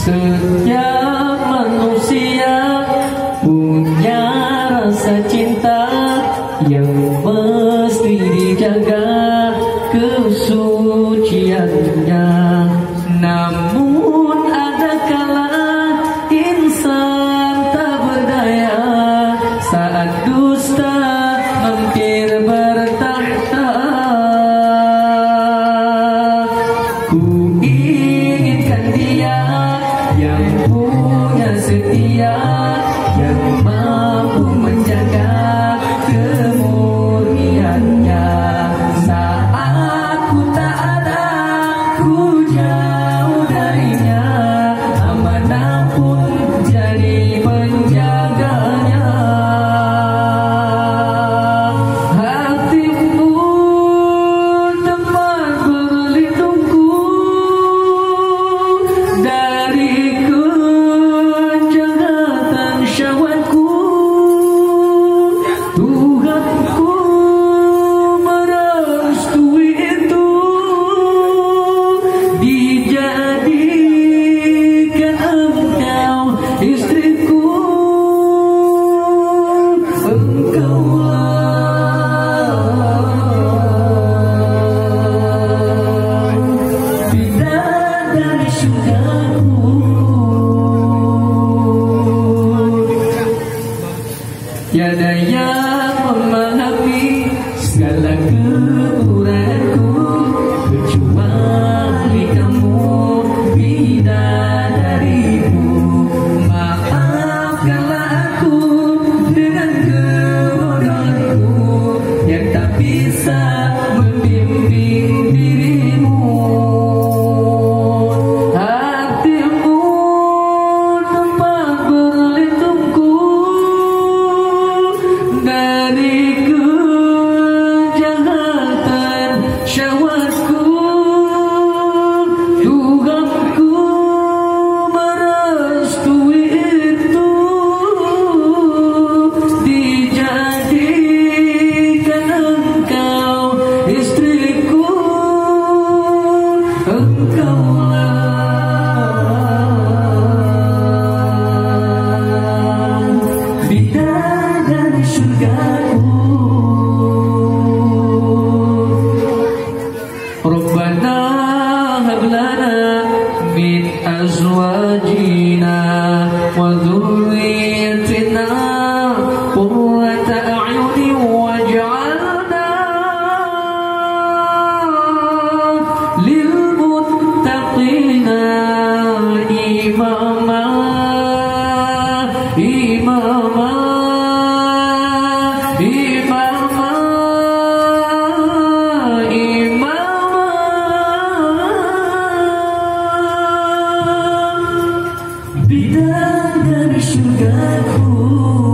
Setiap manusia punya rasa cinta yang mesti dijaga kesuciannya. Namun ada kala insan tak berdaya saat dusta mampir bertahta. Ku inginkan dia yang punya setia, yang mampu menjaga kemurniannya. Saat ku tak ada, ku jauh darinya, amanah pun jadi penjaganya. Hatimu tempat berlindungku dari kejahatan syahwatku. Tuhanku merestui itu, dijadikan engkau istriku. Engkaulah bidadari syurgaku. Tiada yang memahami segala kekuranganku kecuali kamu, bidadariku. Maafkanlah aku dengan kebodohanku yang tak bisa membimbing dirimu. Hatimu tempat berlindungku dari kejahatan syahwatku. Tuhanku merestui itu, dijadikan engkau istriku. Engkaulah bidadari syurgaku. Rabbana hab lana min azwajina wa dhurriyyatina qurrata a'yunin waj'alna lil muttaqina imama. Imama, imama, imama. Bidadari syurgaku.